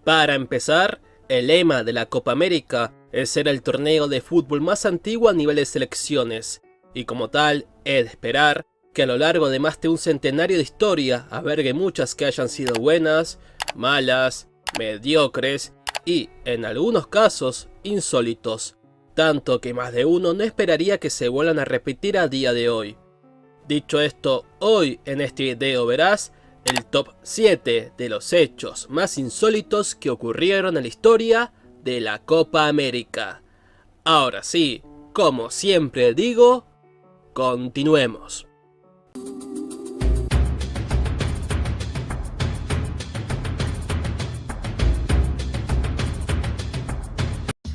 Para empezar, el lema de la Copa América es ser el torneo de fútbol más antiguo a nivel de selecciones, y como tal, es de esperar que a lo largo de más de un centenario de historia albergue muchas que hayan sido buenas, malas, mediocres y, en algunos casos, insólitos, tanto que más de uno no esperaría que se vuelvan a repetir a día de hoy. Dicho esto, hoy en este video verás el top 7 de los hechos más insólitos que ocurrieron en la historia de la Copa América. Ahora sí, como siempre digo, continuemos.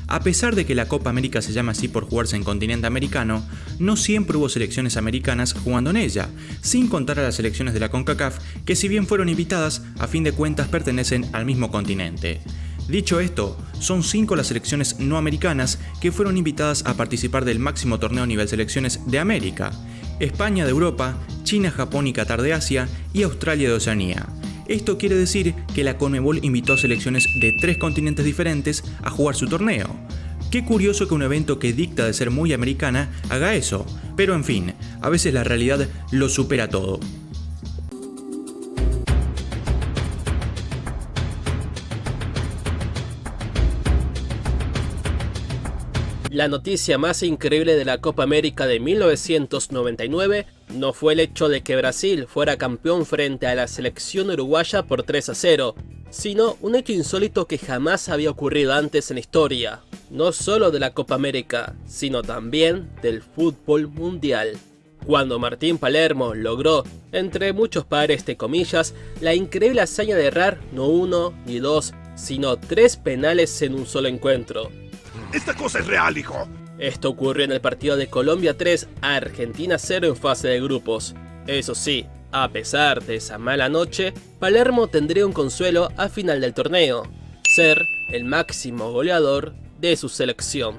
A pesar de que la Copa América se llama así por jugarse en continente americano, no siempre hubo selecciones americanas jugando en ella, sin contar a las selecciones de la CONCACAF que, si bien fueron invitadas, a fin de cuentas pertenecen al mismo continente. Dicho esto, son 5 las selecciones no americanas que fueron invitadas a participar del máximo torneo a nivel selecciones de América: España de Europa, China, Japón y Qatar de Asia y Australia de Oceanía. Esto quiere decir que la CONMEBOL invitó a selecciones de 3 continentes diferentes a jugar su torneo. Qué curioso que un evento que dicta de ser muy americana haga eso, pero en fin, a veces la realidad lo supera todo. La noticia más increíble de la Copa América de 1999 no fue el hecho de que Brasil fuera campeón frente a la selección uruguaya por 3-0, sino un hecho insólito que jamás había ocurrido antes en la historia, no solo de la Copa América, sino también del fútbol mundial. Cuando Martín Palermo logró, entre muchos pares de comillas, la increíble hazaña de errar no 1 ni 2, sino 3 penales en un solo encuentro. ¡Esta cosa es real, hijo! Esto ocurrió en el partido de Colombia 3 a Argentina 0 en fase de grupos. Eso sí, a pesar de esa mala noche, Palermo tendría un consuelo a final del torneo: ser el máximo goleador de su selección.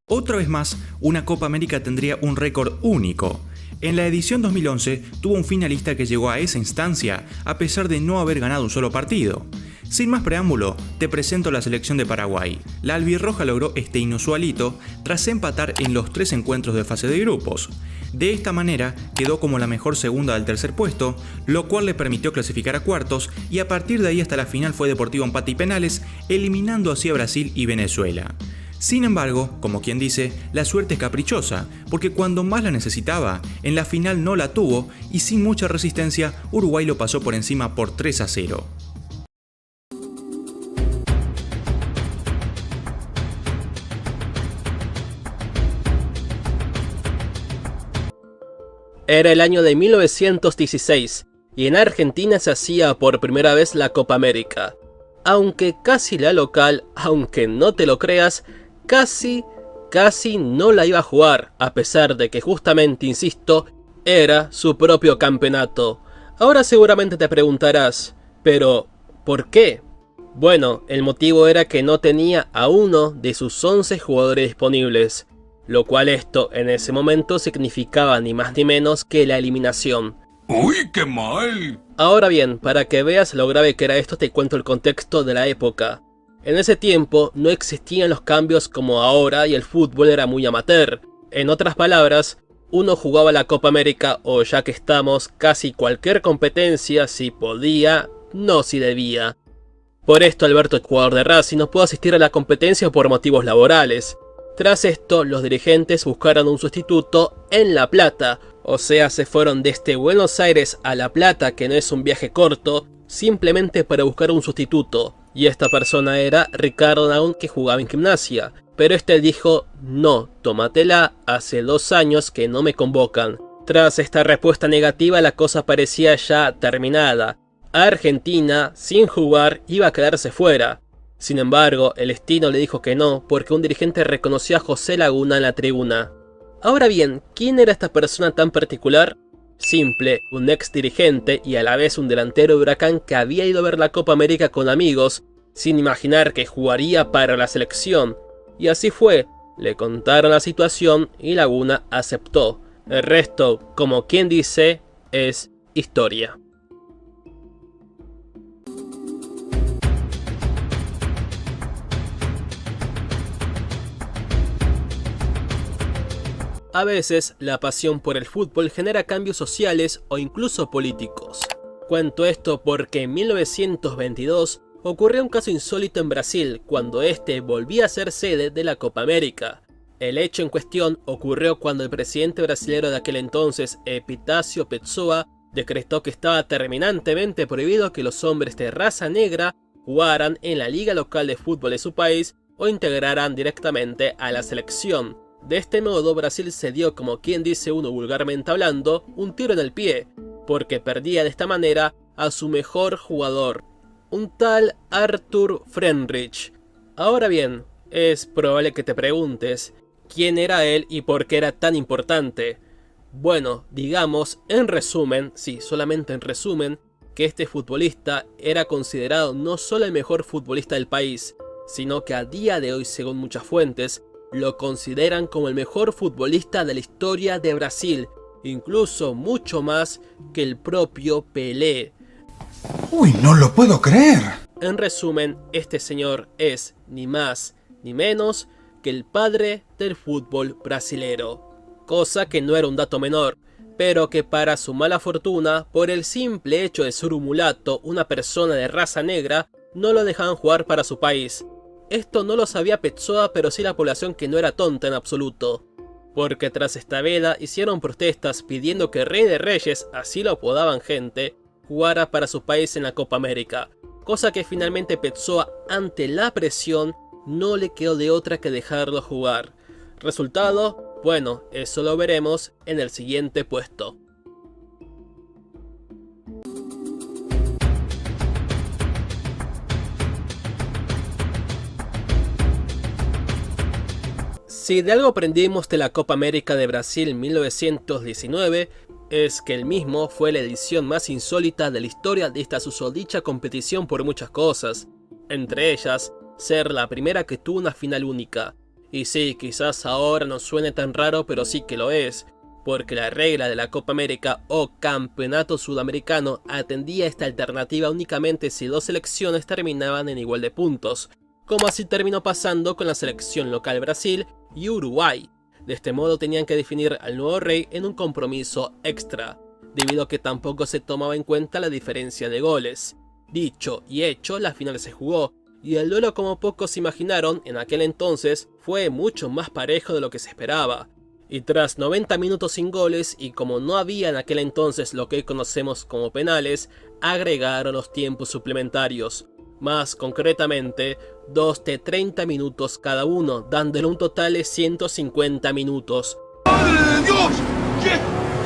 Otra vez más, una Copa América tendría un récord único. En la edición 2011 tuvo un finalista que llegó a esa instancia a pesar de no haber ganado un solo partido. Sin más preámbulo, te presento la selección de Paraguay. La albirroja logró este inusual hito tras empatar en los 3 encuentros de fase de grupos. De esta manera quedó como la mejor segunda del tercer puesto, lo cual le permitió clasificar a cuartos, y a partir de ahí hasta la final fue deportivo empate y penales, eliminando así a Brasil y Venezuela. Sin embargo, como quien dice, la suerte es caprichosa, porque cuando más la necesitaba, en la final no la tuvo y sin mucha resistencia, Uruguay lo pasó por encima por 3-0. Era el año de 1916 y en Argentina se hacía por primera vez la Copa América. Aunque casi la local, aunque no te lo creas, casi no la iba a jugar, a pesar de que justamente, insisto, era su propio campeonato. Ahora seguramente te preguntarás, pero ¿por qué? Bueno, el motivo era que no tenía a uno de sus 11 jugadores disponibles, lo cual esto en ese momento significaba ni más ni menos que la eliminación. ¡Uy, qué mal! Ahora bien, para que veas lo grave que era esto, te cuento el contexto de la época. En ese tiempo no existían los cambios como ahora y el fútbol era muy amateur. En otras palabras, uno jugaba la Copa América o, ya que estamos, casi cualquier competencia si podía, no si debía. Por esto Alberto, el jugador de Racing, no pudo asistir a la competencia por motivos laborales. Tras esto, los dirigentes buscaron un sustituto en La Plata, o sea, se fueron desde Buenos Aires a La Plata, que no es un viaje corto, simplemente para buscar un sustituto. Y esta persona era Ricardo Naun, que jugaba en Gimnasia. Pero este dijo: no, tómatela, hace 2 años que no me convocan. Tras esta respuesta negativa, la cosa parecía ya terminada. Argentina, sin jugar, iba a quedarse fuera. Sin embargo, el destino le dijo que no, porque un dirigente reconoció a José Laguna en la tribuna. Ahora bien, ¿quién era esta persona tan particular? Simple, un ex dirigente y a la vez un delantero de Huracán que había ido a ver la Copa América con amigos, sin imaginar que jugaría para la selección. Y así fue, Le contaron la situación y Laguna aceptó. El resto, como quien dice, es historia. A veces, la pasión por el fútbol genera cambios sociales o incluso políticos. Cuento esto porque en 1922 ocurrió un caso insólito en Brasil cuando este volvía a ser sede de la Copa América. El hecho en cuestión ocurrió cuando el presidente brasilero de aquel entonces, Epitácio Pessoa, decretó que estaba terminantemente prohibido que los hombres de raza negra jugaran en la liga local de fútbol de su país o integraran directamente a la selección. De este modo, Brasil se dio, como quien dice uno vulgarmente hablando, un tiro en el pie, porque perdía de esta manera a su mejor jugador, un tal Arthur Frendrich. Ahora bien, es probable que te preguntes, ¿quién era él y por qué era tan importante? Bueno, digamos, en resumen, sí, solamente en resumen, que este futbolista era considerado no solo el mejor futbolista del país, sino que a día de hoy, según muchas fuentes, lo consideran como el mejor futbolista de la historia de Brasil, incluso mucho más que el propio Pelé. ¡Uy, no lo puedo creer! En resumen, este señor es ni más ni menos que el padre del fútbol brasilero. Cosa que no era un dato menor, pero que para su mala fortuna, por el simple hecho de ser un mulato, una persona de raza negra, no lo dejaban jugar para su país. Esto no lo sabía Pessoa, pero sí la población, que no era tonta en absoluto, porque tras esta veda hicieron protestas pidiendo que Rey de Reyes, así lo apodaban gente, jugara para su país en la Copa América, cosa que finalmente Pessoa, ante la presión, no le quedó de otra que dejarlo jugar. ¿Resultado? Bueno, eso lo veremos en el siguiente puesto. Si de algo aprendimos de la Copa América de Brasil 1919, es que el mismo fue la edición más insólita de la historia de esta susodicha competición por muchas cosas, entre ellas, ser la primera que tuvo una final única. Y sí, quizás ahora no suene tan raro, pero sí que lo es, porque la regla de la Copa América o Campeonato Sudamericano atendía esta alternativa únicamente si dos selecciones terminaban en igual de puntos, como así terminó pasando con la selección local Brasil y Uruguay. De este modo tenían que definir al nuevo rey en un compromiso extra, debido a que tampoco se tomaba en cuenta la diferencia de goles. Dicho y hecho, la final se jugó, y el duelo, como pocos imaginaron en aquel entonces, fue mucho más parejo de lo que se esperaba. Y tras 90 minutos sin goles, y como no había en aquel entonces lo que hoy conocemos como penales, agregaron los tiempos suplementarios. Más concretamente, 2 de 30 minutos cada uno, dándole un total de 150 minutos. ¡Madre de Dios! ¡Qué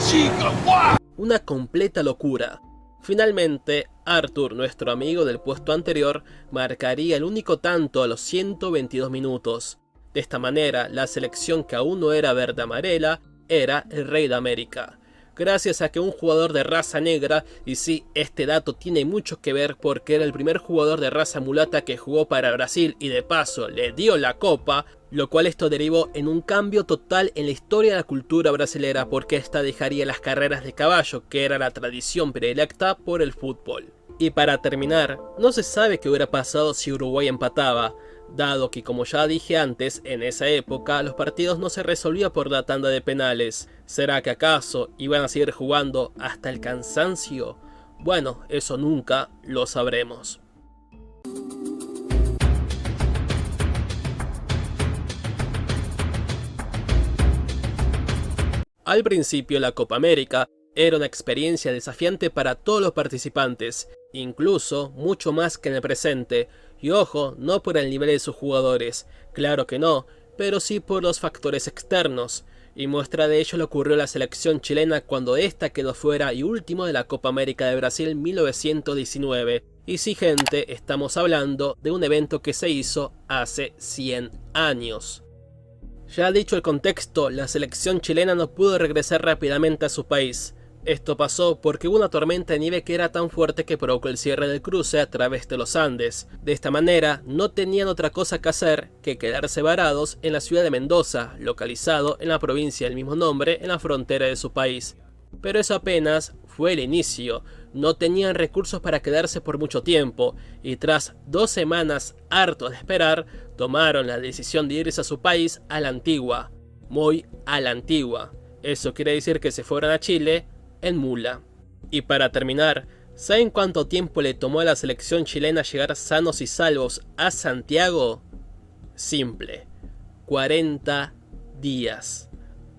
chica! ¡Guau! Una completa locura. Finalmente, Arthur, nuestro amigo del puesto anterior, marcaría el único tanto a los 122 minutos. De esta manera, la selección, que aún no era verde-amarela, era el Rey de América. Gracias a que un jugador de raza negra, y sí, este dato tiene mucho que ver porque era el primer jugador de raza mulata que jugó para Brasil y de paso le dio la copa, lo cual esto derivó en un cambio total en la historia de la cultura brasilera, porque esta dejaría las carreras de caballo, que era la tradición predilecta, por el fútbol. Y para terminar, no se sabe qué hubiera pasado si Uruguay empataba, dado que, como ya dije antes, en esa época los partidos no se resolvían por la tanda de penales. ¿Será que acaso iban a seguir jugando hasta el cansancio? Bueno, eso nunca lo sabremos. Al principio, la Copa América era una experiencia desafiante para todos los participantes, incluso mucho más que en el presente, y ojo, no por el nivel de sus jugadores, claro que no, pero sí por los factores externos, y muestra de ello le ocurrió a la selección chilena cuando esta quedó fuera y último de la Copa América de Brasil 1919, y sí gente, estamos hablando de un evento que se hizo hace 100 años. Ya dicho el contexto, la selección chilena no pudo regresar rápidamente a su país, Esto pasó porque hubo una tormenta de nieve que era tan fuerte que provocó el cierre del cruce a través de los Andes. De esta manera, no tenían otra cosa que hacer que quedarse varados en la ciudad de Mendoza, localizado en la provincia del mismo nombre en la frontera de su país. Pero eso apenas fue el inicio. No tenían recursos para quedarse por mucho tiempo, y tras 2 semanas hartos de esperar, tomaron la decisión de irse a su país a la antigua. Muy a la antigua. Eso quiere decir que se fueron a Chile en mula. Y para terminar, ¿saben cuánto tiempo le tomó a la selección chilena llegar sanos y salvos a Santiago? Simple, 40 días.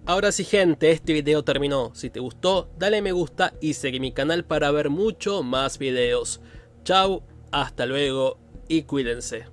Ahora sí, gente, este video terminó. Si te gustó, dale me gusta y seguí mi canal para ver mucho más videos. Chau, hasta luego y cuídense.